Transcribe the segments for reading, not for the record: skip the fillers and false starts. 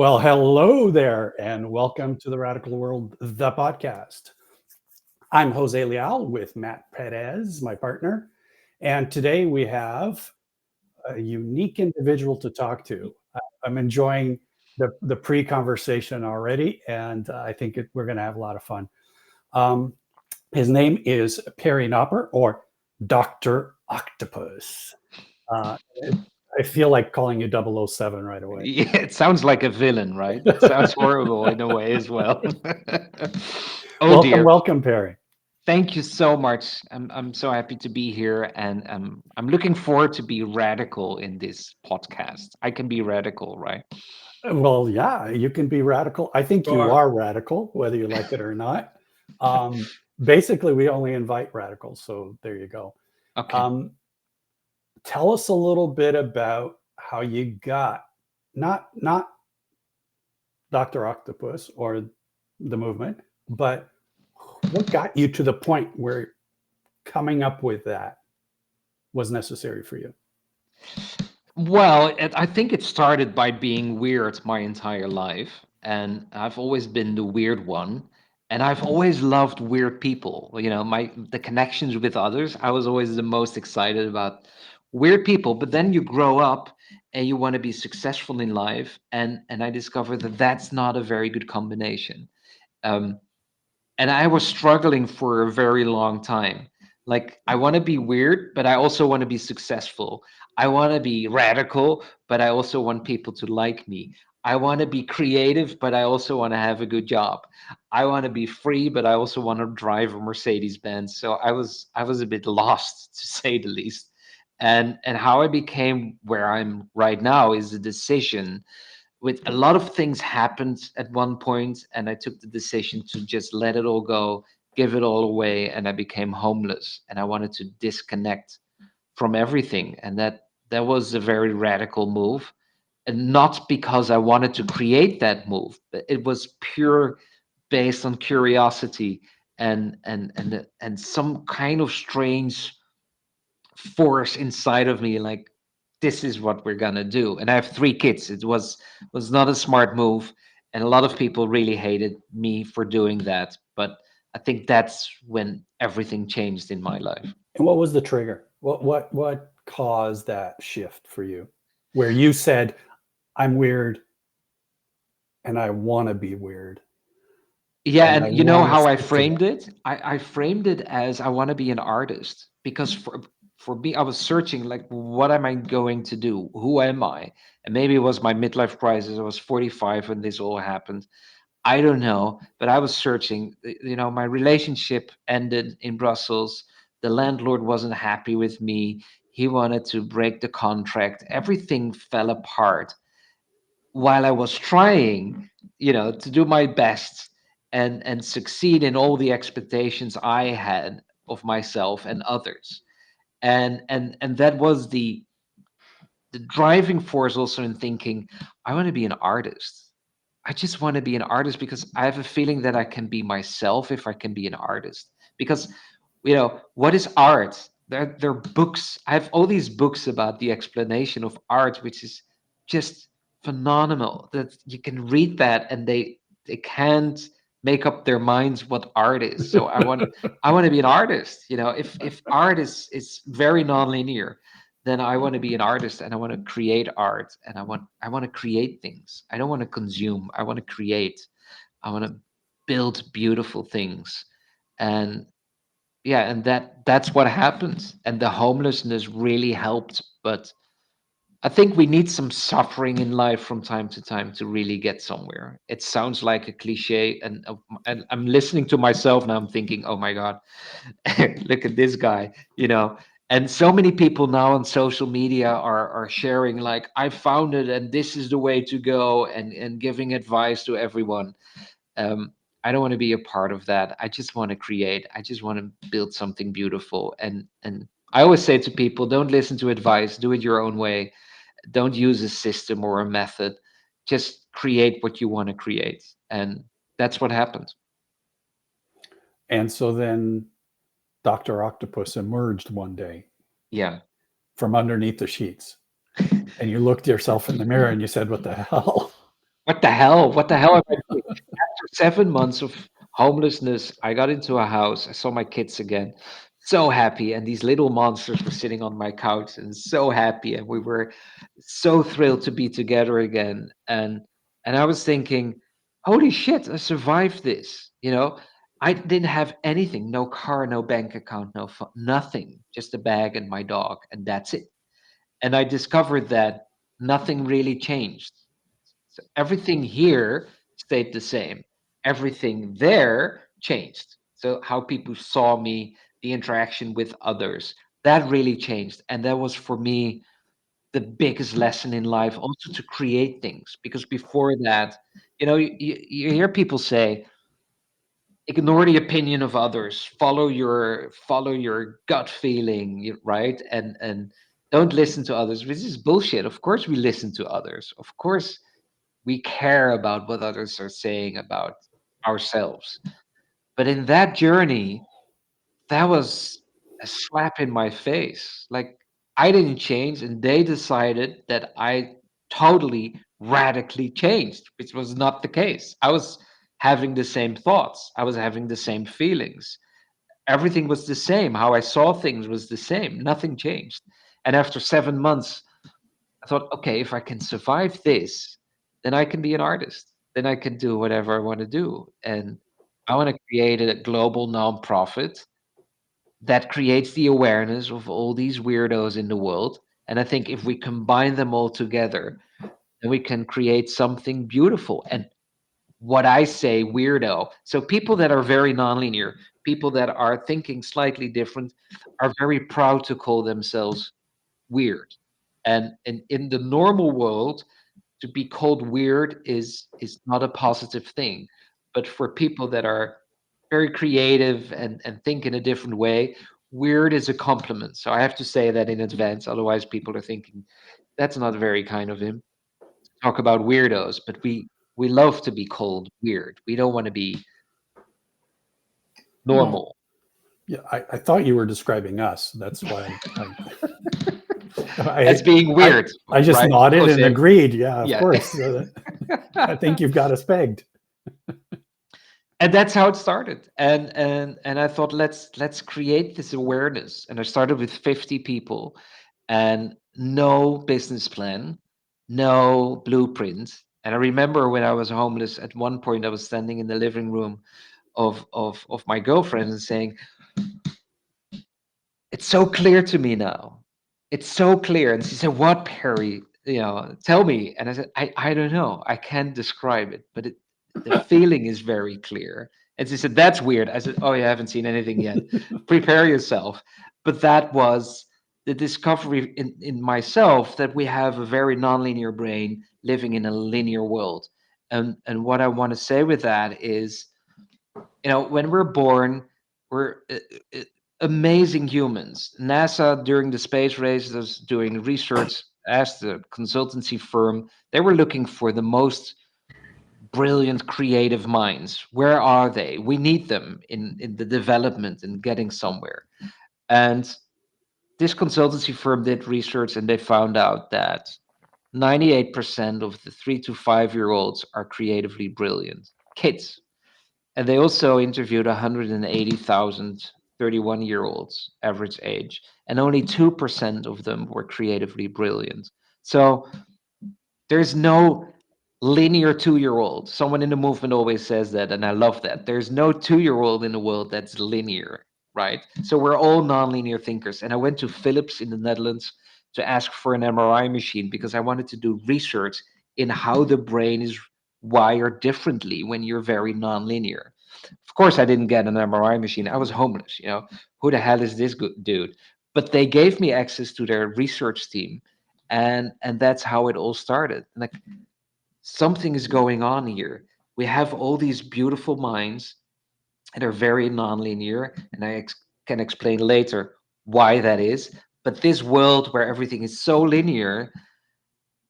Well, hello there, and welcome to the Radical World, the podcast. I'm Jose Leal with Matt Perez, my partner, and today we have a unique individual to talk to. I'm enjoying the pre-conversation already, and I think we're going to have a lot of fun. His name is Perry Knoppert, or Dr. Octopus. Uh, I feel like calling you 007 right away. Yeah, it sounds like a villain, right? It sounds horrible in a way as well. Oh Welcome, dear. welcome, Perry. Thank you so much. I'm so happy to be here, and I'm looking forward to be radical in this podcast. I can be radical, right? Well, yeah, you can be radical. I think you Sure. are radical, whether you like it or not. Um, Basically, we only invite radicals, so there you go. Okay. Um, Tell us a little bit about how you got not Dr. Octopus or the movement, but what got you to the point where coming up with that was necessary for you. Well, I think it started by being weird my entire life, and I've always been the weird one, and I've always loved weird people. The connections with others. I was always the most excited about weird people. But then you grow up and you want to be successful in life, and I discovered that that's not a very good combination. Um, and I was struggling for a very long time. Like, I want to be weird, but I also want to be successful. I want to be radical, but I also want people to like me. I want to be creative, but I also want to have a good job. I want to be free, but I also want to drive a Mercedes Benz. So I was a bit lost, to say the least. And how I became where I'm right now is a decision. With a lot of things happened at one point, and I took the decision to just let it all go, give it all away, and I became homeless, and I wanted to disconnect from everything. And that was a very radical move, and not because I wanted to create that move, but it was pure based on curiosity and some kind of strange force inside of me, like, this is what we're gonna do. And I have three kids. It was not a smart move, and a lot of people really hated me for doing that, but I think that's when everything changed in my life. And what was the trigger? What caused that shift for you, where you said, "I'm weird, and I want to be weird, Yeah, and I and you know want to how I stick to framed that." it? I framed it as I want to be an artist, because for me, I was searching, like, what am I going to do? Who am I? And maybe it was my midlife crisis. I was 45 when this all happened. I don't know, but I was searching. My relationship ended in Brussels. The landlord wasn't happy with me. He wanted to break the contract. Everything fell apart while I was trying, to do my best and succeed in all the expectations I had of myself and others. And that was the driving force also in thinking, I want to be an artist. I just want to be an artist because I have a feeling that I can be myself if I can be an artist. Because, what is art? There are books. I have all these books about the explanation of art, which is just phenomenal. That you can read that and they can't make up their minds what art is. So I want to be an artist. If art is very nonlinear, then I want to be an artist, and I want to create art, and I want to create things. I don't want to consume. I want to create. I want to build beautiful things. And yeah, and that's what happened. And the homelessness really helped, but I think we need some suffering in life from time to time to really get somewhere. It sounds like a cliche, and I'm listening to myself now. I'm thinking, oh my god, look at this guy, and so many people now on social media are sharing, like, I found it and this is the way to go, and giving advice to everyone. I don't want to be a part of that. I just want to create. I just want to build something beautiful. And I always say to people, don't listen to advice, do it your own way. Don't use a system or a method. Just create what you want to create. And that's what happened. And so then Dr. Octopus emerged one day Yeah. from underneath the sheets, and you looked yourself in the mirror and you said, "What the hell?" what the hell? What the hell am I doing? After 7 months of homelessness, I got into a house. I saw my kids again. So happy. And these little monsters were sitting on my couch and so happy. And we were so thrilled to be together again. And I was thinking, holy shit, I survived this. I didn't have anything, no car, no bank account, no phone, nothing, just a bag and my dog, and that's it. And I discovered that nothing really changed. So everything here stayed the same. Everything there changed. So how people saw me, the interaction with others, that really changed. And that was for me the biggest lesson in life, also to create things. Because before that, you hear people say, ignore the opinion of others, follow your gut feeling, right? And don't listen to others, which is bullshit. Of course we listen to others. Of course we care about what others are saying about ourselves. But in that journey, that was a slap in my face. Like, I didn't change, and they decided that I totally radically changed, which was not the case. I was having the same thoughts, I was having the same feelings. Everything was the same. How I saw things was the same. Nothing changed. And after 7 months, I thought, okay, if I can survive this, then I can be an artist. Then I can do whatever I want to do. And I want to create a global nonprofit that creates the awareness of all these weirdos in the world. And I think if we combine them all together, then we can create something beautiful. And what I say, weirdo. So people that are very nonlinear, people that are thinking slightly different, are very proud to call themselves weird. And in the normal world, to be called weird is not a positive thing. But for people that are very creative and think in a different way, weird is a compliment. So I have to say that in advance, otherwise people are thinking that's not very kind of him. Talk about weirdos, but we love to be called weird. We don't want to be Well, normal. yeah, I thought you were describing us. That's why As I, being I, weird, I just right, nodded and Jose? agreed. Yeah, of Yeah. course. I think you've got us pegged. And that's how it started. And I thought, let's create this awareness. And I started with 50 people and no business plan, no blueprint. And I remember when I was homeless, at one point I was standing in the living room of my girlfriend and saying, it's so clear to me now. It's so clear. And she said, what, Perry? Tell me. And I said, I don't know. I can't describe it, but the feeling is very clear. And she said, that's weird. I said, oh, you haven't seen anything yet. Prepare yourself. But that was the discovery in myself that we have a very nonlinear brain living in a linear world. And what I want to say with that is, when we're born, we're uh, amazing humans. NASA, during the space race, was doing research, asked the consultancy firm, they were looking for the most brilliant creative minds. Where are they? We need them in the development and getting somewhere. And this consultancy firm did research and they found out that 98% of the 3 to 5 year olds are creatively brilliant kids. And they also interviewed 180,000 31-year-olds average age, and only 2% of them were creatively brilliant. So there's no linear 2-year-old. Someone in the movement always says that, and I love that. There's no 2-year-old in the world that's linear, right? So we're all nonlinear thinkers. And I went to Philips in the Netherlands to ask for an MRI machine because I wanted to do research in how the brain is wired differently when you're very nonlinear. Of course, I didn't get an MRI machine. I was homeless. Who the hell is this dude? But they gave me access to their research team, and that's how it all started. Like, something is going on here. We have all these beautiful minds, and they're very nonlinear, and I can explain later why that is. But this world where everything is so linear,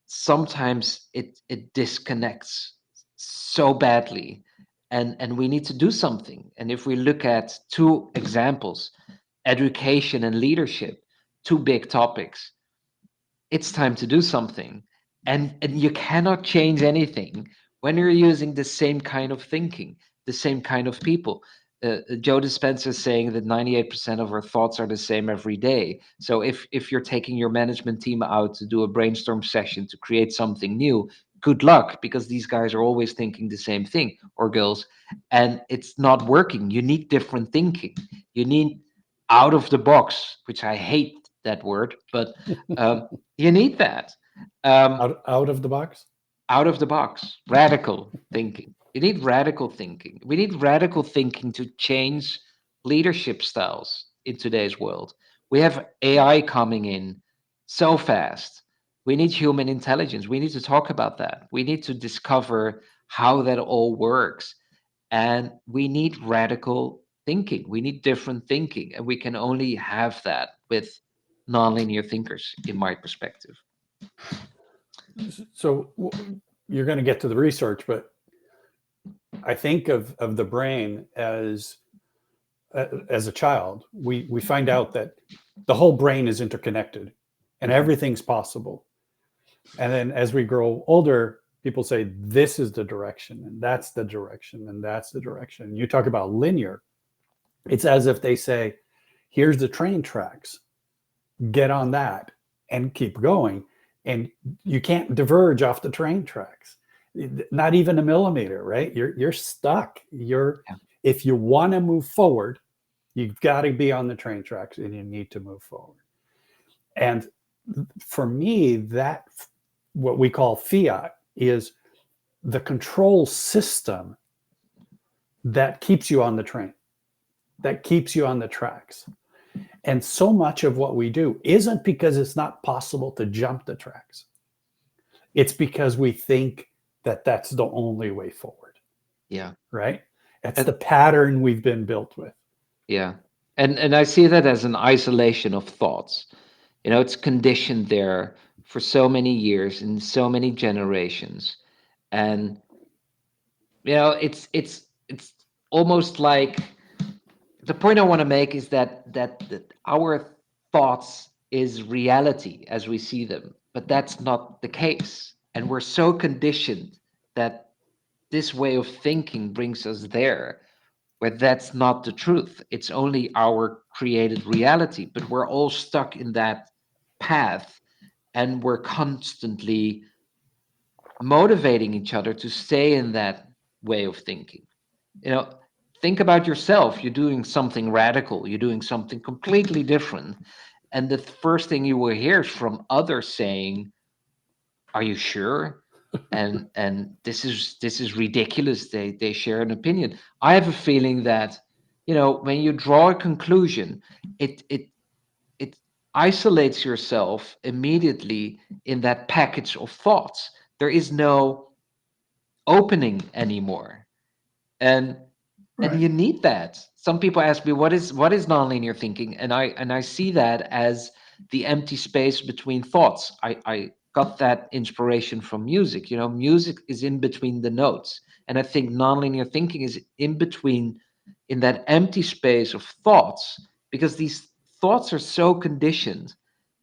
sometimes it disconnects so badly, and we need to do something. And if we look at two examples, education and leadership, two big topics, it's time to do something. And you cannot change anything when you're using the same kind of thinking, the same kind of people. Joe Dispenza is saying that 98% of our thoughts are the same every day. So if you're taking your management team out to do a brainstorm session to create something new, good luck, because these guys are always thinking the same thing, or girls, and it's not working. You need different thinking. You need out of the box, which I hate that word, but you need that. Um, Out of the box. Out of the box, radical thinking. You need radical thinking. We need radical thinking to change leadership styles in today's world. We have AI coming in so fast. We need human intelligence. We need to talk about that. We need to discover how that all works. And we need radical thinking. We need different thinking. And we can only have that with nonlinear thinkers, in my perspective. So you're going to get to the research, but I think of the brain as a child. We find out that the whole brain is interconnected, and everything's possible. And then as we grow older, people say this is the direction, and that's the direction, and that's the direction. You talk about linear. It's as if they say, here's the train tracks, get on that and keep going. And you can't diverge off the train tracks, not even a millimeter, right? You're stuck. Yeah. If you want to move forward, you've got to be on the train tracks and you need to move forward. And for me, that what we call fiat is the control system that keeps you on the train, that keeps you on the tracks. And so much of what we do isn't because it's not possible to jump the tracks. It's because we think that that's the only way forward. Yeah. Right? That's And the pattern we've been built with. yeah. And I see that as an isolation of thoughts. It's conditioned there for so many years and so many generations. And it's almost like, the point I want to make is that our thoughts is reality as we see them, but that's not the case. And we're so conditioned that this way of thinking brings us there, where that's not the truth. It's only our created reality, but we're all stuck in that path, and we're constantly motivating each other to stay in that way of thinking. You know, think about yourself. You're doing something radical, you're doing something completely different. And the first thing you will hear is from others saying, are you sure? And this is ridiculous. They share an opinion. I have a feeling that, when you draw a conclusion, it isolates yourself immediately in that package of thoughts. There is no opening anymore. And and Right. you need that. Some people ask me, what is nonlinear thinking, and I see that as the empty space between thoughts. I got that inspiration from music. Music is in between the notes, and I think nonlinear thinking is in between, in that empty space of thoughts, because these thoughts are so conditioned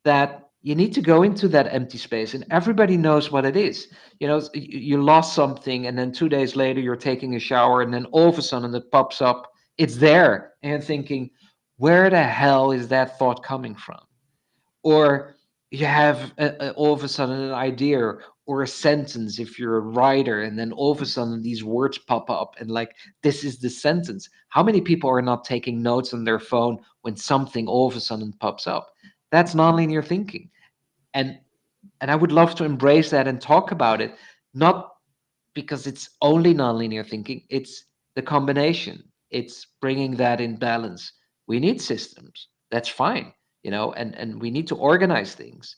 that you need to go into that empty space, and everybody knows what it is. You lost something, and then 2 days later you're taking a shower, and then all of a sudden it pops up. It's there, and you're thinking, where the hell is that thought coming from? Or you have all of a sudden an idea or a sentence, if you're a writer, and then all of a sudden these words pop up, and like, this is the sentence. How many people are not taking notes on their phone when something all of a sudden pops up? That's nonlinear thinking. And and I would love to embrace that and talk about it, not because it's only nonlinear thinking. It's the combination. It's bringing that in balance. We need systems. That's fine, and we need to organize things.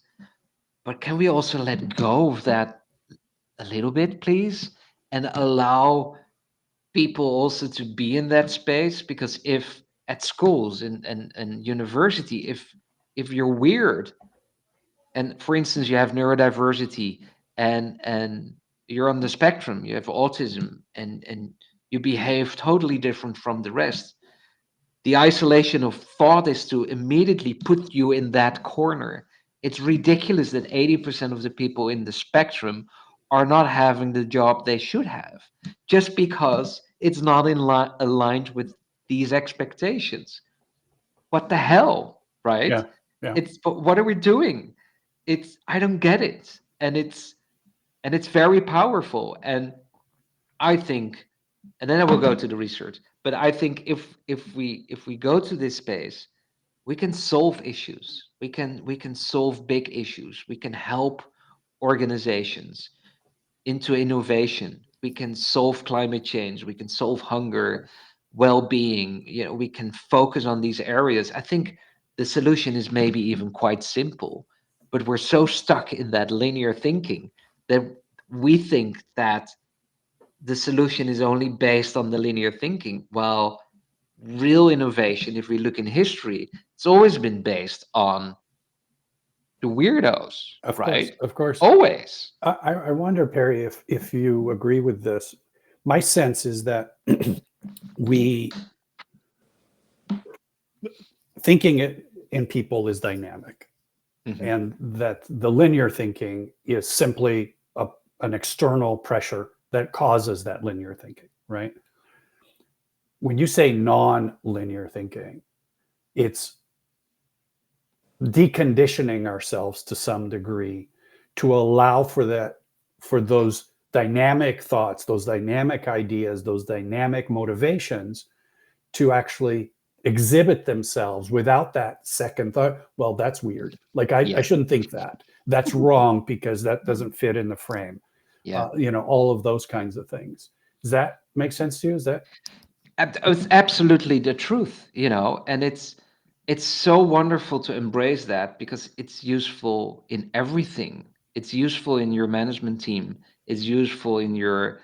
But can we also let go of that a little bit, please, and allow people also to be in that space? Because if at schools and university, if you're weird, and for instance you have neurodiversity, and you're on the spectrum, you have autism, and you behave totally different from the rest, the isolation of thought is to immediately put you in that corner. It's ridiculous that 80% of the people in the spectrum are not having the job they should have just because it's not aligned with these expectations. What the hell, right? Yeah. Yeah. It's but what are we doing? It's I don't get it, and it's very powerful. And I think, and then I will go to the research. But I think if we go to this space, we can solve issues. We can solve big issues. We can help organizations into innovation. We can solve climate change. We can solve hunger, well-being. We can focus on these areas. I think the solution is maybe even quite simple, but we're so stuck in that linear thinking that we think that the solution is only based on the linear thinking. Well, real innovation, if we look in history, it's always been based on the weirdos, Of course. right? Of course. Always. I wonder, Perry, if you agree with this. My sense is that we thinking it in people is dynamic, Mhm. and that the linear thinking is simply an external pressure that causes that linear thinking, right? When you say non-linear thinking, it's deconditioning ourselves to some degree to allow for that, for those dynamic thoughts, those dynamic ideas, those dynamic motivations to actually exhibit themselves without that second thought. Well, that's weird. Like I Yeah, shouldn't think that. That's wrong because that doesn't fit in the frame. yeah. All of those kinds of things. Does that make sense to you? Is that It's absolutely the truth, and it's so wonderful to embrace that because it's useful in everything. It's useful in your management team. It's useful in your,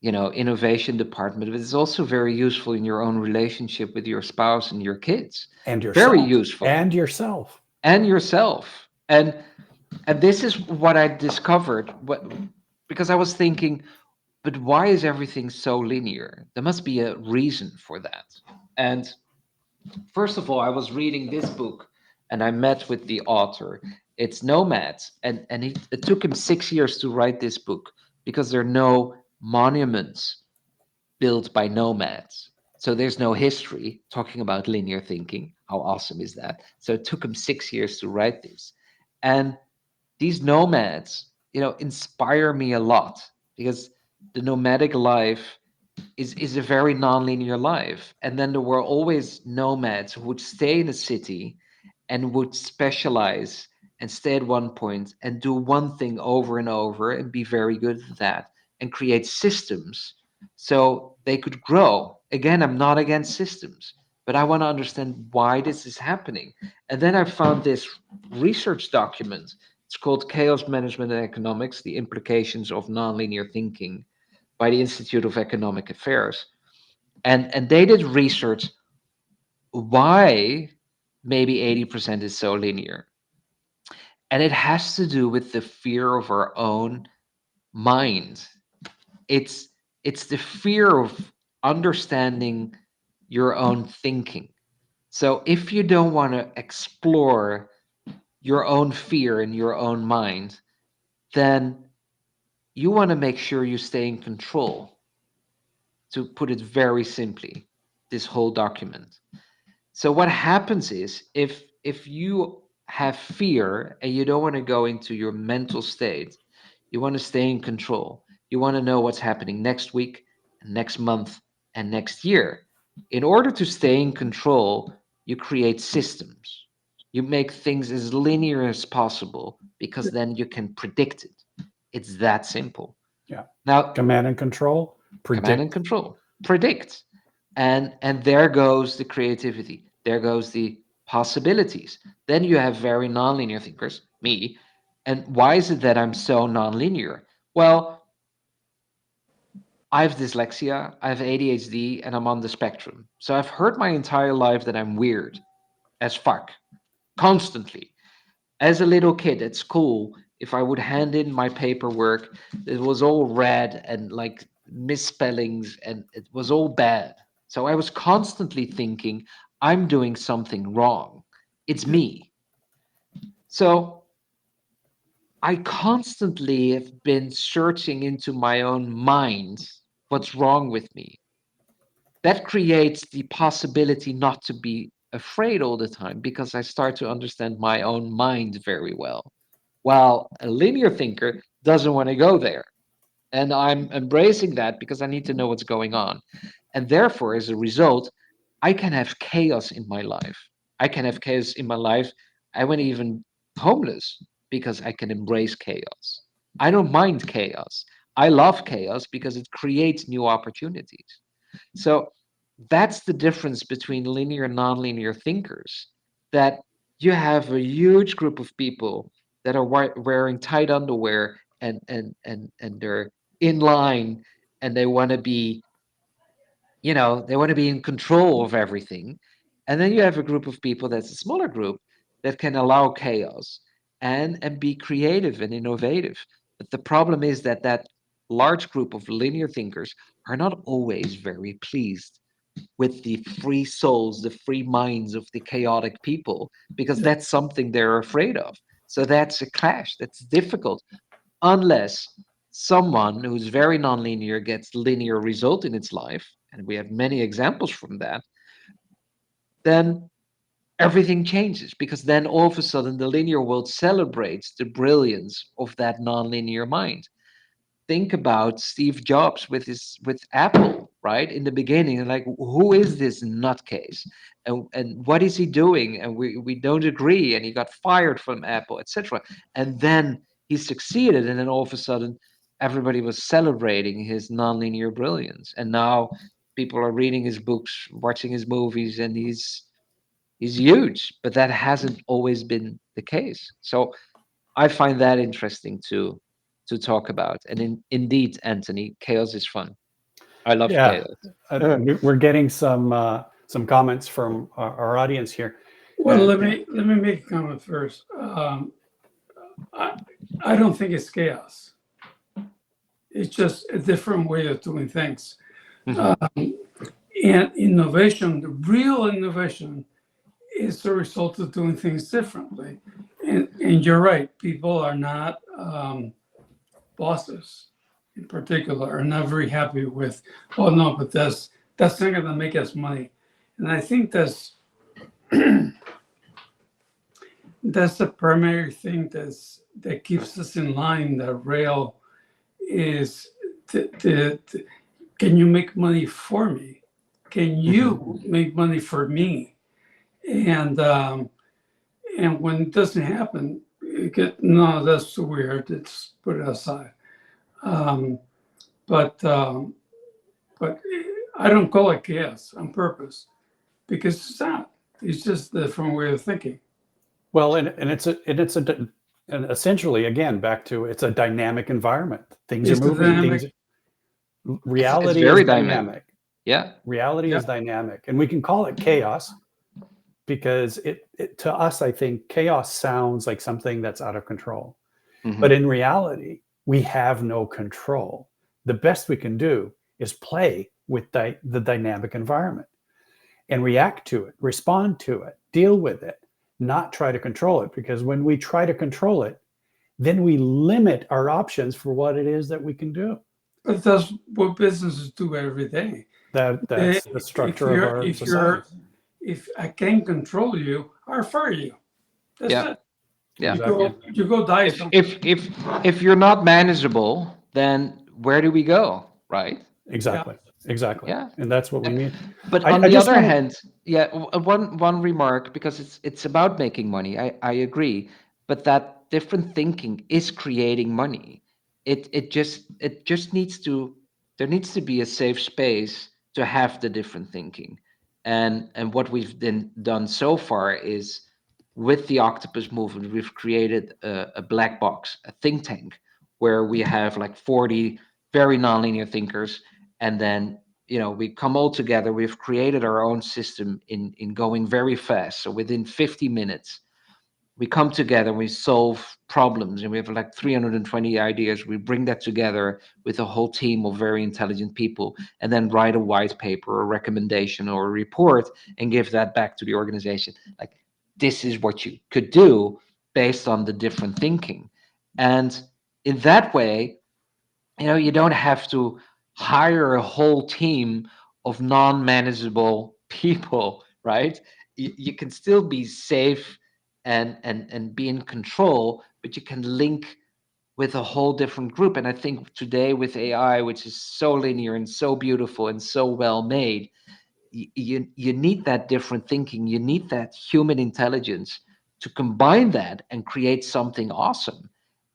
innovation department, but it's also very useful in your own relationship with your spouse and your kids. and Very yourself useful. and yourself? And yourself. And this is what I discovered because I was thinking, but why is everything so linear? There must be a reason for that. And first of all, I was reading this book and I met with the author. It's Nomads, and it took him 6 years to write this book because there are no monuments built by nomads. So there's no history talking about linear thinking. How awesome is that? So it took him 6 years to write this. And these nomads, inspire me a lot because the nomadic life is a very non-linear life. And then there were always nomads who would stay in a city and would specialize and stay at one point and do one thing over and over and be very good at that and create systems so they could grow. Again, I'm not against systems, but I want to understand why this is happening. And then I found this research document. It's called Chaos Management and Economics: The Implications of Nonlinear Thinking by the Institute of Economic Affairs. And they did research why maybe 80% is so linear. And it has to do with the fear of our own mind. It's it's the fear of understanding your own thinking. So if you don't want to explore your own fear in your own mind, then you want to make sure you stay in control, to put it very simply, this whole document. So what happens is if you have fear and you don't want to go into your mental state, you want to stay in control. You want to know what's happening next week, and next month, and next year. In order to stay in control, you create systems. You make things as linear as possible because then you can predict it. It's that simple. Yeah. Now, Command and control, command and predict. control, predict. And there goes the creativity, there goes the possibilities. Then you have very nonlinear thinkers, me. And why is it that I'm so nonlinear? Well, I have dyslexia, I have ADHD, and I'm on the spectrum. So I've heard my entire life that I'm weird as fuck, constantly. As a little kid at school, if I would hand in my paperwork, it was all red and like misspellings, and it was all bad. So I was constantly thinking, I'm doing something wrong. It's me. So I constantly have been searching into my own mind what's wrong with me. That creates the possibility not to be afraid all the time because I start to understand my own mind very well. While a linear thinker doesn't want to go there. And I'm embracing that because I need to know what's going on. And therefore, as a result, I can have chaos in my life. I can have chaos in my life. I went even homeless because I can embrace chaos. I don't mind chaos. I love chaos because it creates new opportunities. So that's the difference between linear and nonlinear thinkers. That you have a huge group of people that are wearing tight underwear and they're in line and they want to be, they want to be in control of everything. And then you have a group of people that's a smaller group that can allow chaos and be creative and innovative. But the problem is that that large group of linear thinkers are not always very pleased with the free souls, the free minds of the chaotic people, because Yeah. that's something they're afraid of. So that's a clash. That's difficult unless someone who's very nonlinear gets linear result in its life, and we have many examples from that, then everything changes because then all of a sudden the linear world celebrates the brilliance of that nonlinear mind. Think about Steve Jobs with Apple, right? In the beginning, like who is this nutcase, and what is he doing? And we don't agree, and he got fired from Apple, etc. And then he succeeded, and then all of a sudden, everybody was celebrating his nonlinear brilliance, and now people are reading his books, watching his movies, and he's huge. But that hasn't always been the case. So I find that interesting to talk about. And indeed, Anthony, chaos is fun. I love Yeah, chaos. we're getting some comments from our audience here, Well, and let me make a comment first. I I don't think it's chaos. It's just a different way of doing things. Mhm. Um, and innovation, the real innovation, is the result of doing things differently. And you're right, people are not bosses in particular are not very happy with, oh no, but that's not going to make us money. And I think that's the primary thing that keeps us in line. That rail is can you make money for me? Can Mhm. you make money for me? And and when it doesn't happen, you get no, that's too weird. Let's put it aside. Um, but but I don't call it chaos on purpose because it's not. It's just a different way of thinking. well, and essentially again back to it's a dynamic environment. Things are It's the moving. dynamic. It's Reality is very dynamic. dynamic. Yeah. Reality Yeah. is dynamic, and we can call it chaos because it to us, I think chaos sounds like something that's out of control. But Mhm. in reality, we have no control. The best we can do is play with the dynamic environment and react to it, respond to it, deal with it, not try to control it. Because when we try to control it, then we limit our options for what it is that we can do. But that's what businesses do every day. That's the If structure of you're our if you're society. if I can't control you, I'll fire you. That's Yeah. it. Yeah. Exactly. You go die If somewhere. if if if you're not manageable, then where do we go? Right? Yeah. Exactly. Exactly. Yeah. And that's what we And- mean. But I, on I the just other wanted, hand, yeah, one remark because it's about making money. I agree, but that different thinking is creating money. It just needs to there needs to be a safe space to have the different thinking, and what we've done so far is with the Octopus movement, we've created a black box, a think tank, where we have like 40 very nonlinear thinkers, and then we come all together. We've created our own system in going very fast. So within 50 minutes, we come together and we solve problems, and we have like 320 ideas. We bring that together with a whole team of very intelligent people, and then write a white paper or recommendation or a report and give that back to the organization. Like, this is what you could do based on the different thinking. And in that way, you don't have to hire a whole team of non-manageable people, right? You can still be safe and be in control, but you can link with a whole different group. And I think today with AI, which is so linear and so beautiful and so well made, you need that different thinking. You need that human intelligence to combine that and create something awesome.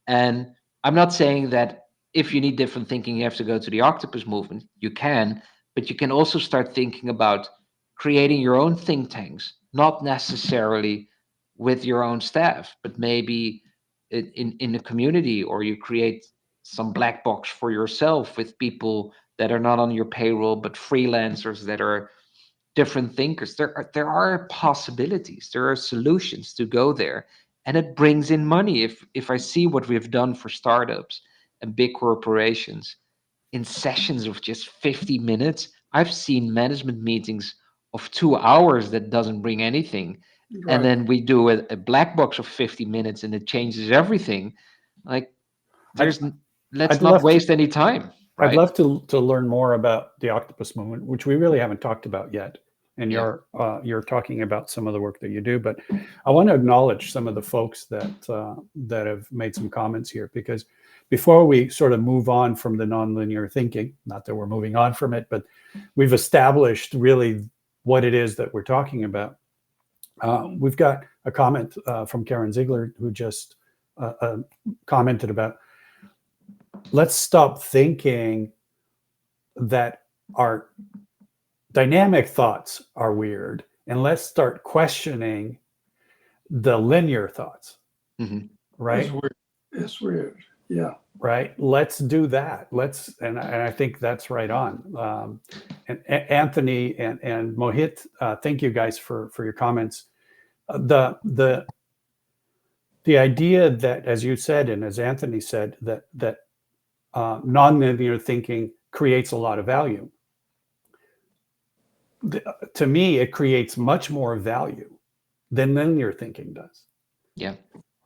And I'm not saying that if you need different thinking, you have to go to the octopus movement. You can, but you can also start thinking about creating your own think tanks, not necessarily with your own staff, but maybe in a community, or you create some black box for yourself with people that are not on your payroll, but freelancers that are different thinkers. There are possibilities, there are solutions to go there, and it brings in money. If I see what we've done for startups and big corporations in sessions of just 50 minutes, I've seen management meetings of 2 hours that doesn't bring anything, and Right. then we do a black box of 50 minutes and it changes everything. Like, I'd, there's let's I'd not love to. waste any time, I'd right? love to learn more about the octopus movement, which we really haven't talked about yet. And Yeah. you're talking about some of the work that you do, but I want to acknowledge some of the folks that have made some comments here, because before we sort of move on from the nonlinear thinking, not that we're moving on from it, but we've established really what it is that we're talking about. We've got a comment from Karen Ziegler, who just commented about, let's stop thinking that our dynamic thoughts are weird, and let's start questioning the linear thoughts. Mhm. It's Right. weird. It's weird. Yeah. Right. Let's do that. And I think that's right on. And Anthony and Mohit, thank you guys for your comments. The idea that, as you said, and as Anthony said, that nonlinear thinking creates a lot of value. To me, it creates much more value than linear thinking does. Yeah.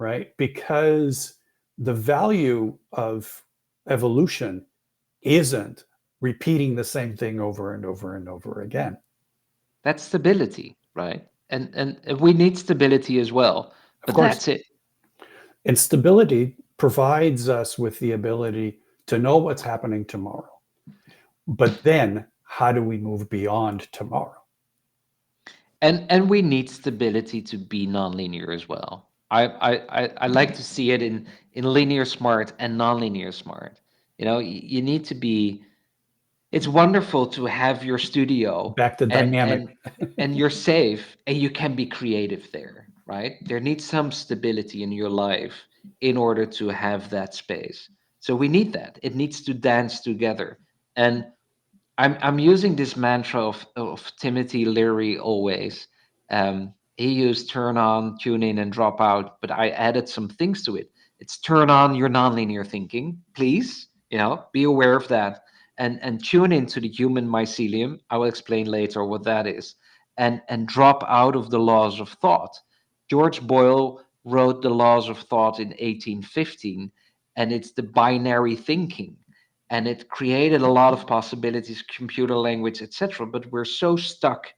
Right? Because the value of evolution isn't repeating the same thing over and over and over again. That's stability, right? And we need stability as well, Of but course. that's it. And stability provides us with the ability to know what's happening tomorrow. But then how do we move beyond tomorrow? And we need stability to be nonlinear as well. I like to see it in linear smart and nonlinear smart. You need to be. It's wonderful to have your studio Back to and dynamic. and you're safe and you can be creative there, right? There needs some stability in your life in order to have that space. So we need that. It needs to dance together. And I'm using this mantra of Timothy Leary always. He used turn on, tune in, and drop out, but I added some things to it. It's turn on your nonlinear thinking, please. Be aware of that, and tune into the human mycelium. I will explain later what that is, and drop out of the laws of thought. George Boyle wrote the laws of thought in 1815, and it's the binary thinking, and it created a lot of possibilities, computer language, etc. But we're so stuck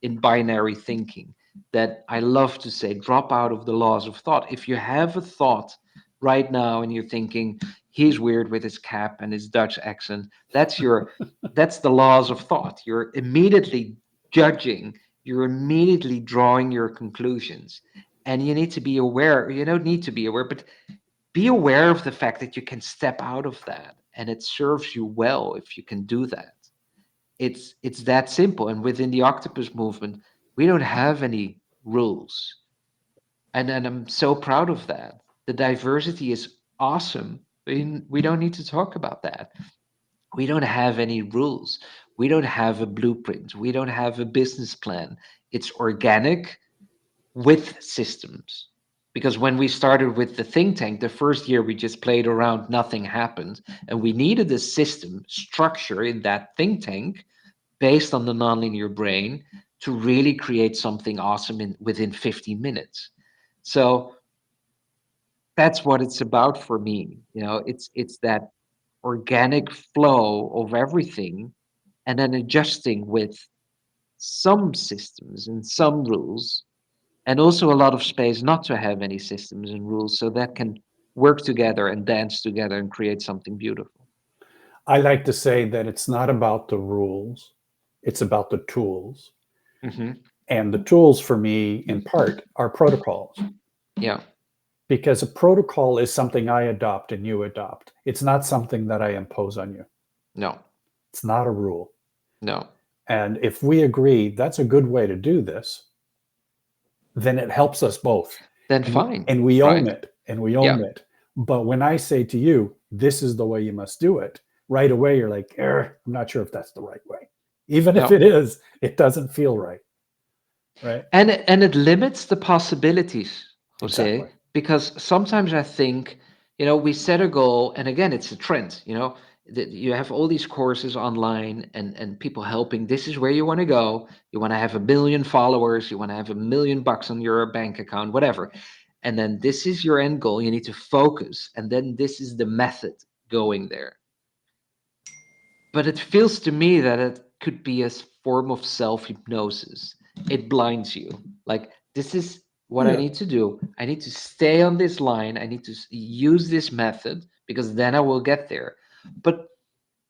in binary thinking that I love to say, drop out of the laws of thought. If you have a thought right now and you're thinking, he's weird with his cap and his Dutch accent, that's the laws of thought. You're immediately judging, you're immediately drawing your conclusions. And you need to be aware, you don't need to be aware, but be aware of the fact that you can step out of that, and it serves you well if you can do that. It's that simple. And within the octopus movement, we don't have any rules, and I'm so proud of that. The diversity is awesome. We don't need to talk about that. We don't have any rules. We don't have a blueprint. We don't have a business plan. It's organic with systems. Because when we started with the think tank, the first year we just played around, nothing happened. And we needed a system structure in that think tank based on the nonlinear brain to really create something awesome within 15 minutes. So that's what it's about for me. It's that organic flow of everything, and then adjusting with some systems and some rules, and also a lot of space not to have any systems and rules, so that can work together and dance together and create something beautiful. I like to say that it's not about the rules, it's about the tools. Hmm. And the tools for me, in part, are protocols. Yeah. Because a protocol is something I adopt and you adopt. It's not something that I impose on you. No. It's not a rule. No. And if we agree that's a good way to do this, then it helps us both. Then fine. And we own Right. it. And we own Yeah. it. But when I say to you, this is the way you must do it, right away you're like, I'm not sure if that's the right way. Even if No. it is, it doesn't feel right. Right. And it limits the possibilities, Jose, Exactly. because sometimes I think, we set a goal, and again, it's a trend, that you have all these courses online and people helping. This is where you want to go. You want to have 1 million followers. You want to have $1 million on your bank account, whatever. And then this is your end goal. You need to focus. And then this is the method going there. But it feels to me that it could be a form of self-hypnosis. It blinds you. Like, this is what I need to do. I need to stay on this line. I need to use this method because then I will get there. But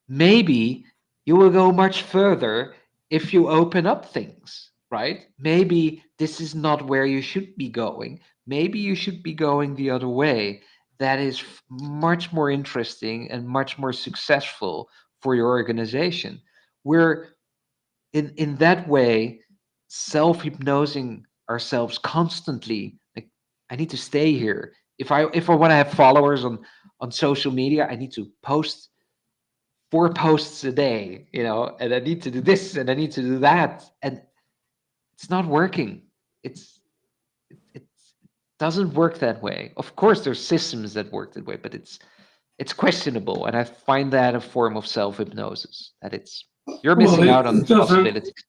maybe you will go much further if you open up things, right? Maybe this is not where you should be going. Maybe you should be going the other way. That is much more interesting and much more successful for your organization. We're in that way self-hypnosing ourselves constantly. Like, I need to stay here. If I want to have followers on social media, I need to post 4 posts a day, and I need to do this and I need to do that, and it's not working. It doesn't work that way. Of course, there's systems that work that way, but it's questionable, and I find that a form of self-hypnosis. That you're missing out on It doesn't. possibilities.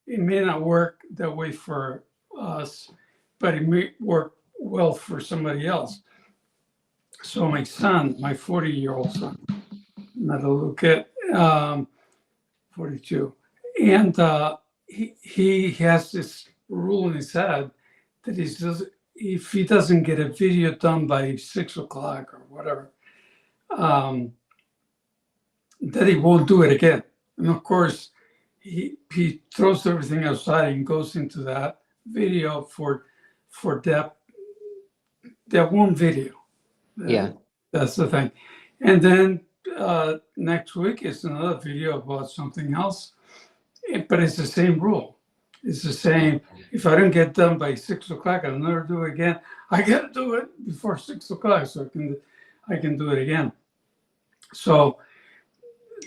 It may not work that way for us, but it may work well for somebody else. So my son, my 40-year-old son, not a little kid, 42, and he has this rule in his head that if he doesn't get a video done by 6 o'clock or whatever, that he won't do it again. And of course, he throws everything aside and goes into that video for that one video. Yeah. That's the thing. And then next week is another video about something else, but it's the same rule. It's the same. If I don't get done by 6 o'clock, I'll never do it again. I got to do it before 6 o'clock so I can do it again. So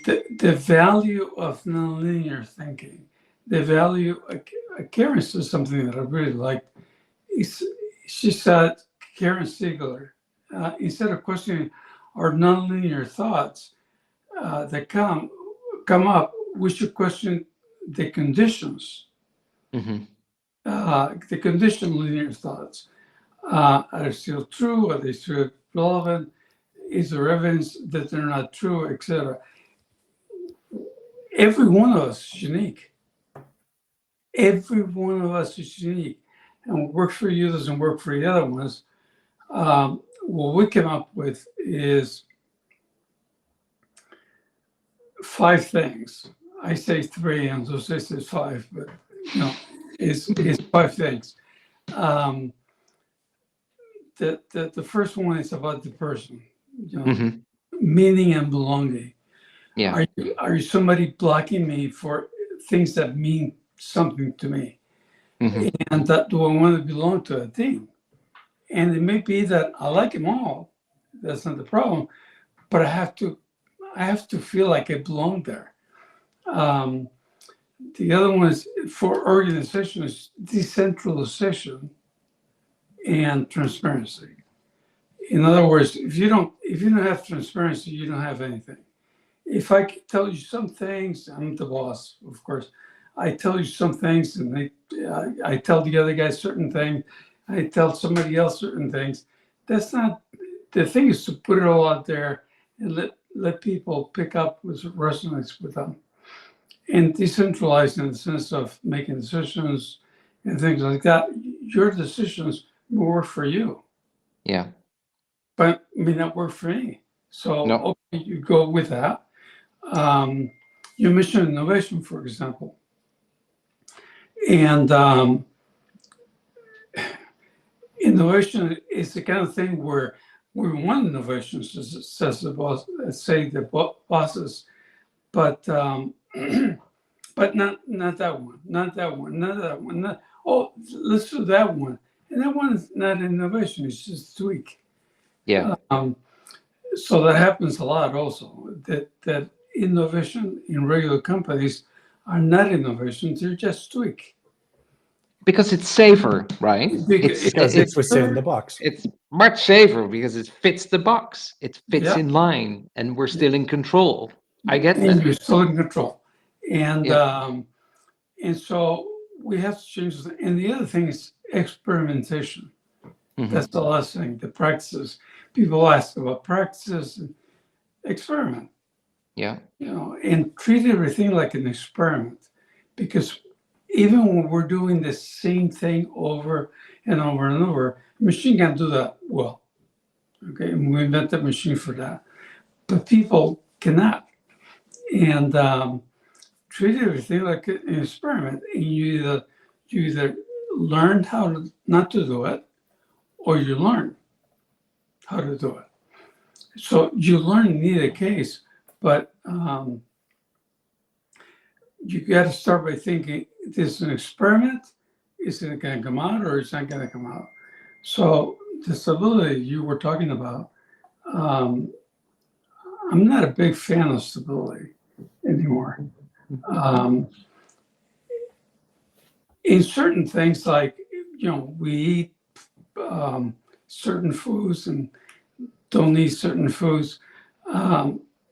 the value of nonlinear thinking, the value, Karen said something that I really liked. She said, Karen Siegler, instead of questioning our nonlinear thoughts that come up, we should question the conditions, the conditioned linear thoughts. Are they still true? Are they still relevant? Is there evidence that they're not true, etc.? Every one of us is unique. Every one of us is unique. And what works for you doesn't work for the other ones. What we came up with is 5 things. I say 3, and Jose says 5, but it's 5 things. The first one is about the person, meaning and belonging. Yeah. Are you somebody blocking me for things that mean something to me? And that do I want to belong to a team? And it may be that I like them all. That's not the problem, but I have to feel like I belong there. The other one is for organizations, decentralization and transparency. In other words, if you don't have transparency, you don't have anything. If I tell you some things, I'm the boss, of course. I tell you some things, and I tell the other guy certain things. I tell somebody else certain things. That's not the thing is to put it all out there and let people pick up what resonates with them. And decentralized in the sense of making decisions and things like that. Your decisions will work for you, Yeah. but may not work for me. So No. okay, you go with that. Your mission innovation, for example. And innovation is the kind of thing where we want innovation, says the boss, say the bosses, but but not that one, not that one, not that one. Not, oh, let's do that one, and that one is not innovation; it's just tweak. Yeah. So that happens a lot, also. That innovation in regular companies are not innovations; they're just tweak. Because it's safer, right? Because it's within the box. It's much safer because it fits the box. It fits Yeah. in line, and we're still in control. I get And that. you're still in control. And Yeah. and so we have to change this. And the other thing is experimentation. Mhm. That's the last thing, the practices. People ask about practices and experiment, Yeah. and treat everything like an experiment. Because even when we're doing the same thing over and over and over, a machine can do that well. Okay, and we invent the machine for that. But people cannot. And treat everything like an experiment. And you either learn how to not to do it, or you learn how to do it. So you learn in either case, but you got to start by thinking, this is an experiment. Is it going to come out, or is it not going to come out? So the stability you were talking about, I'm not a big fan of stability anymore. In certain things, like, we eat certain foods and don't eat certain foods.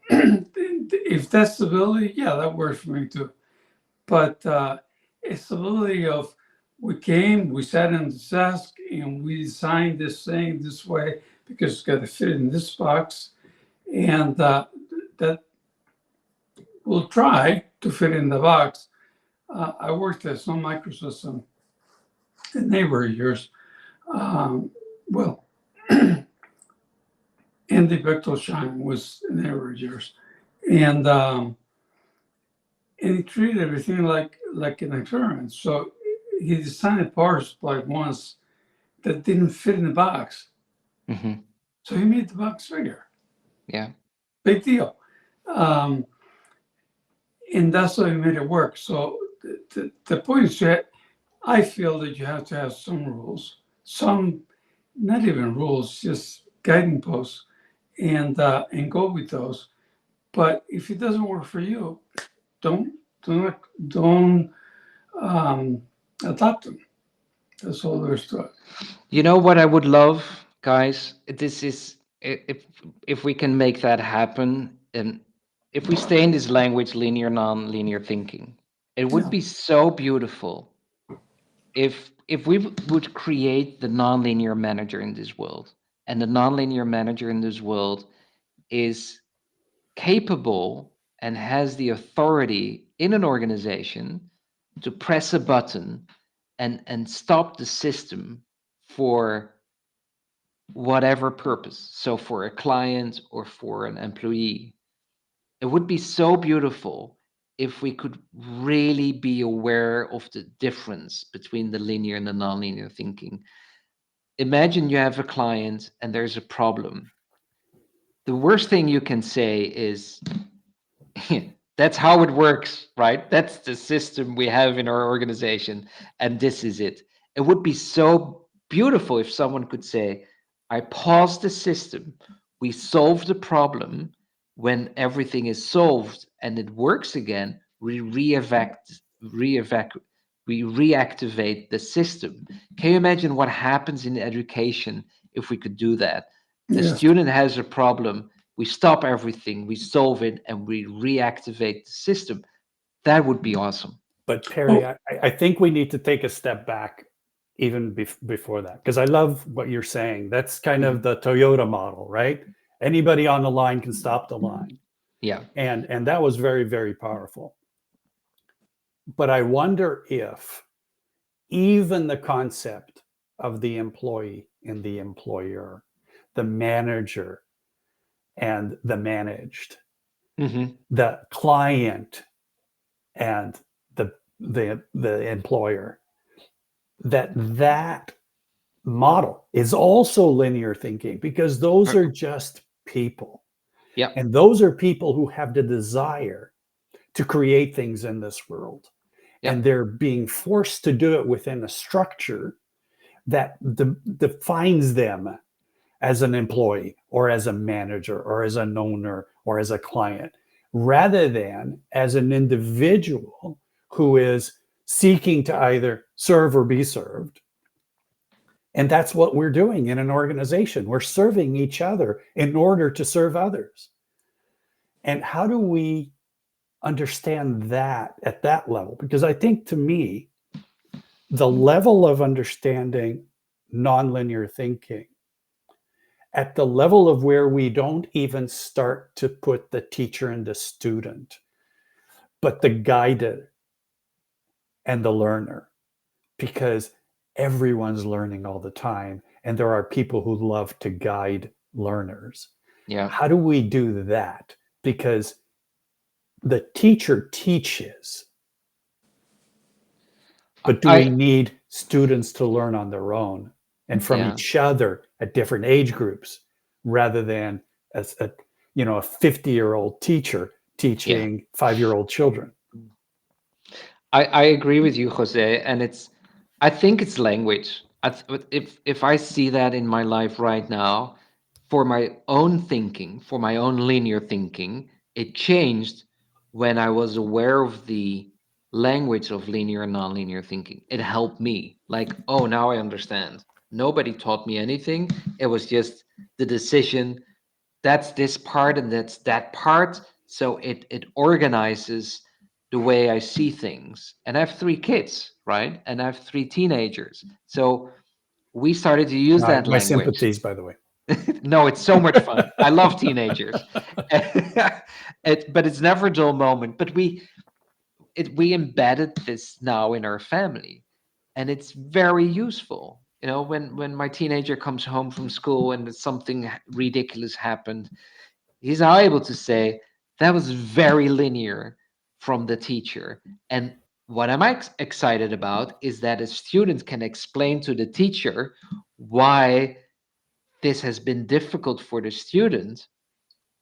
If that's stability, yeah, that works for me too. But it's stability of, we sat in the desk and we designed this thing this way because it's got to fit in this box. And that we'll try to fit in the box. I worked at Sun Microsystem, a neighbor of yours. Well, Andy Bechtolsheim was a neighbor of yours. And he treated everything like an experiment. So he designed a power supply once that didn't fit in the box. Mhm. So he made the box bigger. Yeah. Big deal. And that's how he made it work. So the point is that I feel that you have to have some rules, some, not even rules, just guiding posts, and go with those. But if it doesn't work for you, don't adopt them. That's all there is to it. You know what I would love, guys? This is if we can make that happen, and if we stay in this language, linear, non-linear thinking, it would Yeah. be so beautiful if we would create the non-linear manager in this world, and the non-linear manager in this world is capable and has the authority in an organization to press a button and stop the system for whatever purpose. So for a client or for an employee, it would be so beautiful if we could really be aware of the difference between the linear and the nonlinear thinking. Imagine you have a client and there's a problem. The worst thing you can say is, that's how it works, right? That's the system we have in our organization, and this is it. It would be so beautiful if someone could say, I pause the system, we solve the problem. When everything is solved and it works again, we we reactivate the system. Can you imagine what happens in education if we could do that? A Yes. student has a problem, we stop everything, we solve it, and we reactivate the system. That would be awesome. But Perry, I think we need to take a step back even before that, because I love what you're saying. That's kind of the Toyota model, right? Anybody on the line can stop the line. Yeah. And that was very, very powerful. But I wonder if even the concept of the employee and the employer, the manager and the managed, the client and the employer, that model is also linear thinking, because those are just people. Yeah. And those are people who have the desire to create things in this world. Yeah. And they're being forced to do it within a structure that defines them as an employee or as a manager or as an owner or as a client, rather than as an individual who is seeking to either serve or be served. And that's what we're doing in an organization. We're serving each other in order to serve others. And how do we understand that at that level? Because I think, to me, the level of understanding nonlinear thinking at the level of where we don't even start to put the teacher and the student, but the guided and the learner, because everyone's learning all the time. And there are people who love to guide learners. Yeah. How do we do that? Because the teacher teaches, but do we need students to learn on their own and from each other at different age groups, rather than as a 50-year-old teacher teaching 5-year-old children? I agree with you, Jose, and I think it's language. If I see that in my life right now, for my own thinking, for my own linear thinking, it changed when I was aware of the language of linear and nonlinear thinking. It helped me. Like, oh, now I understand. Nobody taught me anything. It was just the decision. That's this part and that's that part. So it organizes the way I see things. And I have 3 kids, right? And I have 3 teenagers. So we started to use that My language. sympathies, by the way. No, it's so much fun. I love teenagers. But it's never a dull moment. But we embedded this now in our family, and it's very useful. When my teenager comes home from school and something ridiculous happened, he's now able to say, that was very linear from the teacher. And what I'm excited about is that a student can explain to the teacher why this has been difficult for the student.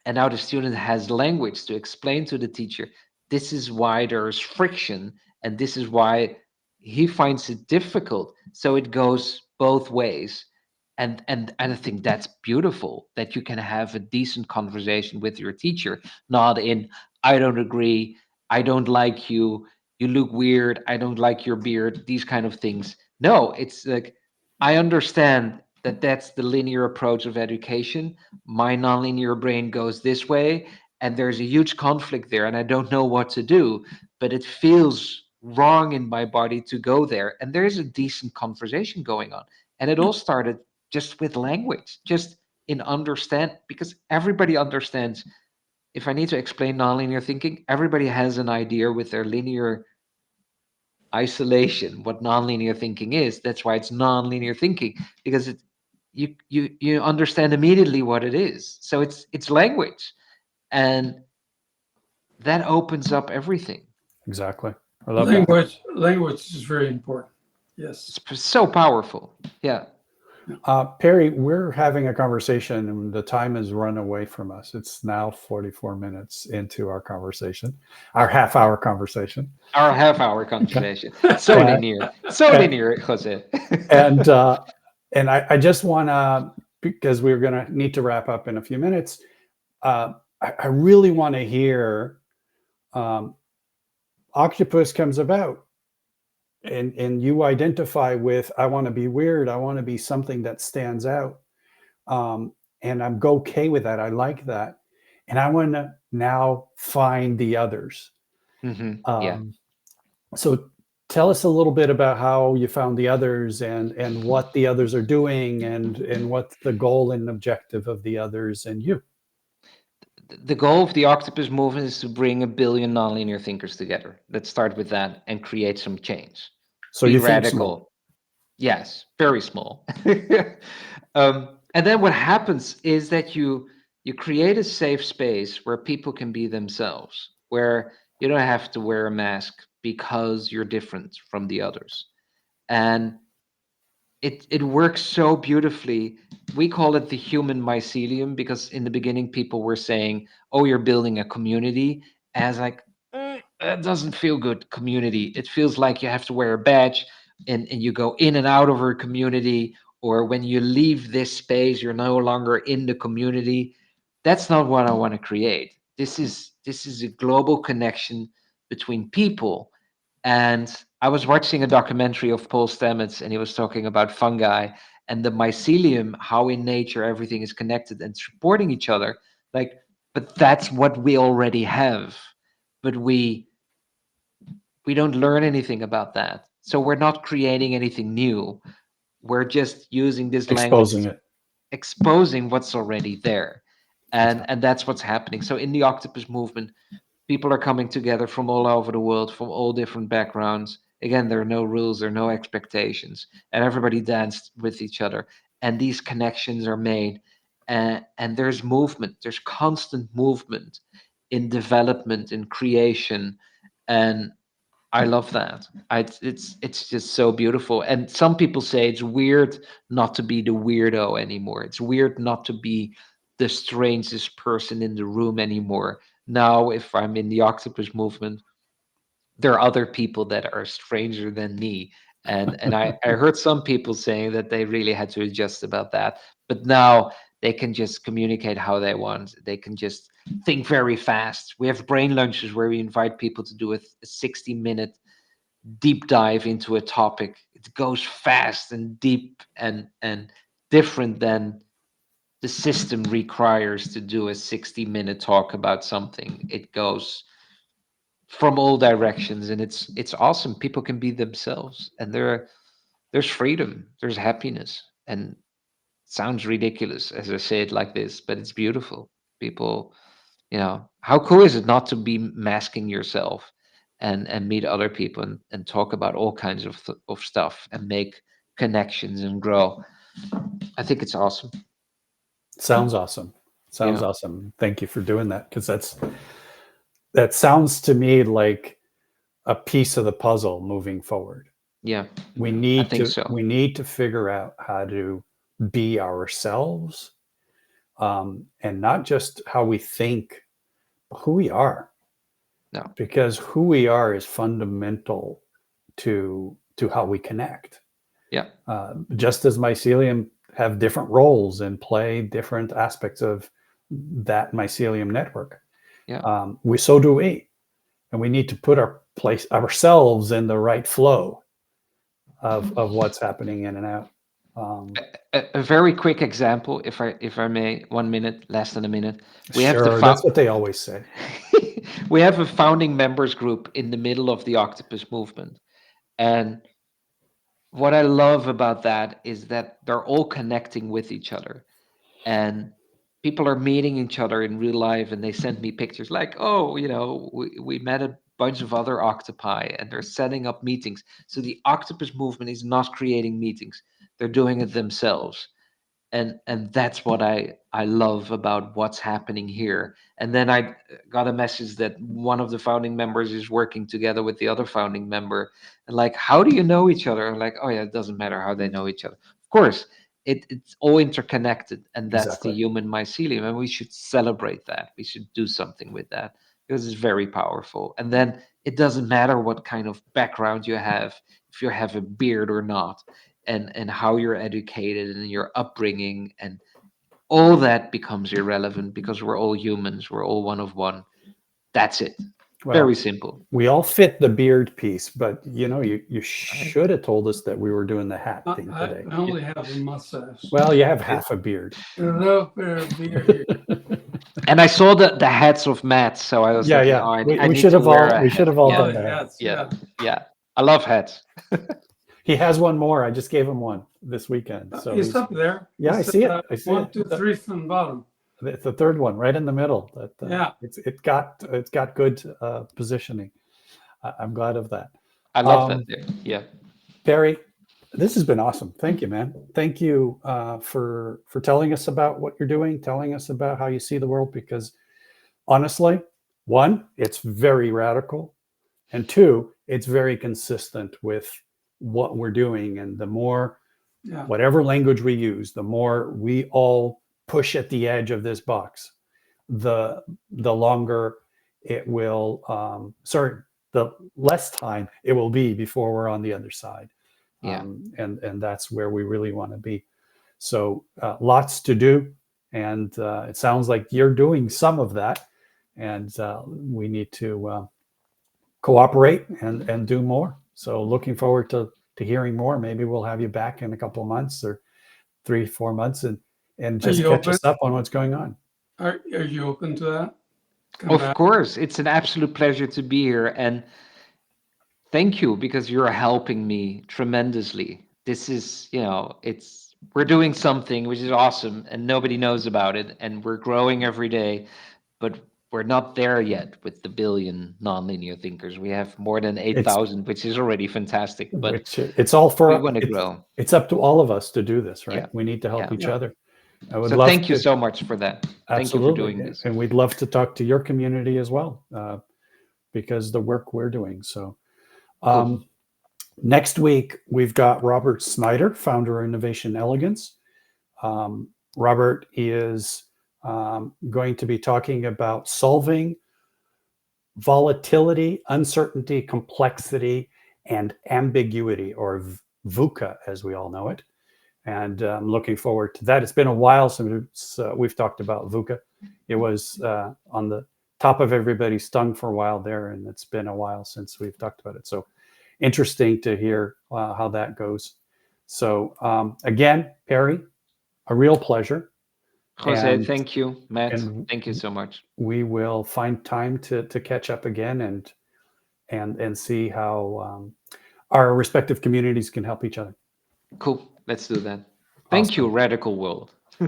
And now the student has language to explain to the teacher, this is why there's friction, and this is why he finds it difficult. So it goes both ways. And I think that's beautiful, that you can have a decent conversation with your teacher, not in, I don't agree, I don't like you, you look weird, I don't like your beard, these kind of things. No, it's like, I understand that that's the linear approach of education. My nonlinear brain goes this way, and there's a huge conflict there, and I don't know what to do, but it feels wrong in my body to go there. And there's a decent conversation going on. And it all started just with language, just in understand, because everybody understands. If I need to explain nonlinear thinking, everybody has an idea with their linear isolation what nonlinear thinking is. That's why it's nonlinear thinking, because you understand immediately what it is. So it's language, and that opens up everything. Exactly. I love that. Language is very important. Yes. It's so powerful. Yeah. Perry, we're having a conversation and the time has run away from us. It's now 44 minutes into our conversation, our half-hour conversation. Our half-hour conversation. So linear. So linear, Jose. And I just want to, because we're going to need to wrap up in a few minutes, I really want to hear Octopus comes about. And you identify with, I want to be weird. I want to be something that stands out. And I'm okay with that. I like that. And I want to now find the others. Yeah. So tell us a little bit about how you found the others and what the others are doing and what's the goal and objective of the others and you. The goal of the Octopus movement is to bring 1 billion nonlinear thinkers together. Let's start with that and create some change. So Be you think small. radical. Yes, very small. And then what happens is that you create a safe space where people can be themselves, where you don't have to wear a mask because you're different from the others. And it works so beautifully. We call it the human mycelium because in the beginning people were saying, "Oh, you're building a community," as like, that doesn't feel good. Community. It feels like you have to wear a badge and you go in and out of our community, or when you leave this space, you're no longer in the community. That's not what I want to create. This is a global connection between people. And I was watching a documentary of Paul Stamets, and he was talking about fungi and the mycelium, how in nature everything is connected and supporting each other. Like, but that's what we already have. But we don't learn anything about that. So we're not creating anything new. We're just using this language, Exposing it. exposing what's already there. And Exactly. and that's what's happening. So in the Octopus movement, people are coming together from all over the world, from all different backgrounds. Again, there are no rules, there are no expectations, and everybody danced with each other. And these connections are made, and there's movement, there's constant movement in development, in creation, and I love that. It's just so beautiful. And some people say it's weird not to be the weirdo anymore. It's weird not to be the strangest person in the room anymore. Now, if I'm in the Octopus movement, there are other people that are stranger than me. And I heard some people saying that they really had to adjust about that. But now they can just communicate how they want. They can just think very fast. We have brain lunches where we invite people to do a 60-minute deep dive into a topic. It goes fast and deep and different than the system requires to do a 60-minute talk about something. It goes from all directions, and it's awesome. People can be themselves, and there's freedom, there's happiness, and it sounds ridiculous as I say it like this, but it's beautiful. People, how cool is it not to be masking yourself and meet other people and talk about all kinds of stuff and make connections and grow. I think it's awesome. Sounds awesome. Sounds Yeah. awesome. Thank you for doing that, because that sounds to me like a piece of the puzzle moving forward. Yeah, We I need think to so. we need to figure out how to be ourselves, and not just how we think, but who we are. No. Because who we are is fundamental to how we connect. Yeah. Just as mycelium have different roles and play different aspects of that mycelium network. Yeah. So do we, and we need to put ourselves in the right flow of what's happening in and out. A very quick example, if I may, 1 minute, less than a minute. We have Sure, that's what they always say. we have a founding members group in the middle of the Octopus movement, and what I love about that is that they're all connecting with each other, and people are meeting each other in real life, and they send me pictures like, oh, we met a bunch of other octopi, and they're setting up meetings. So the Octopus movement is not creating meetings, they're doing it themselves. And that's what I love about what's happening here. And then I got a message that one of the founding members is working together with the other founding member, and like, how do you know each other? I'm like, oh yeah, it doesn't matter how they know each other, of course. It's all interconnected, and that's the Exactly. human mycelium, and we should celebrate that. We should do something with that because it's very powerful. And then it doesn't matter what kind of background you have, if you have a beard or not, and how you're educated and your upbringing, and all that becomes irrelevant because we're all humans, we're all one of one. That's it. Well, Very simple. we all fit the beard piece, but you should have told us that we were doing the hat thing today. I only have a mustache. Well, you have half a beard. A little bit of beard. And I saw the hats of Matt, so I was Yeah, thinking, yeah. oh, I We need should to have wear all a we hat. should have all Yeah, done that. Yes, yeah, yeah. I love hats. He has one more. I just gave him one this weekend. So He's up there. Yeah, I It's, see it. I see 1, it. 2, 3 from the bottom. It's the third one, right in the middle. That Yeah. it's got good positioning. I'm glad of that. I love that. There. Yeah. Barry, this has been awesome. Thank you, man. Thank you for telling us about what you're doing, telling us about how you see the world. Because honestly, one, it's very radical, and two, it's very consistent with what we're doing. And the more, Yeah. whatever language we use, the more we all push at the edge of this box, the longer it will. The less time it will be before we're on the other side. Yeah. And that's where we really want to be. So lots to do, and it sounds like you're doing some of that, and we need to cooperate and do more. So looking forward to hearing more. Maybe we'll have you back in a couple of months or 3-4 months and just you catch open? us up on what's going on. Are you open to that? Come Of back. course, it's an absolute pleasure to be here, and thank you, because you're helping me tremendously. This is, we're doing something which is awesome, and nobody knows about it, and we're growing every day, but we're not there yet with the billion nonlinear thinkers. We have more than 8,000, which is already fantastic. But Which it's all for we want to grow. It's up to all of us to do this, right? Yeah. We need to help Yeah. each Yeah. other. I would So love thank you to- so much for that. Thank you for Absolutely. doing this. And we'd love to talk to your community as well, because the work we're doing. So Cool. next week, we've got Robert Snyder, founder of Innovation Elegance. Robert is going to be talking about solving volatility, uncertainty, complexity, and ambiguity, or VUCA, as we all know it. And I'm looking forward to that. It's been a while since we've talked about VUCA. It was on the top of everybody's tongue for a while there, and it's been a while since we've talked about it. So interesting to hear how that goes. So again, Perry, a real pleasure. Jose, And- thank you. Matt, and- thank you so much. We will find time to catch up again and see how our respective communities can help each other. Cool. Let's do that. Thank you, Radical World. I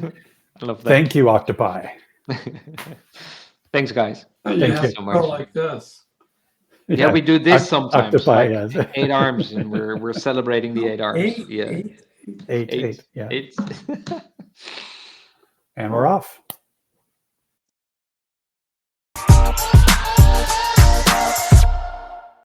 love that. Thank you, Octopi. Thanks, guys. You Thank have you to so go much. like this. Yeah, we do this sometimes. Octopi, Like yes. 8 arms, and we're celebrating the 8 arms. Eight, Yeah. eight. Eight, yeah. Eight. And we're off.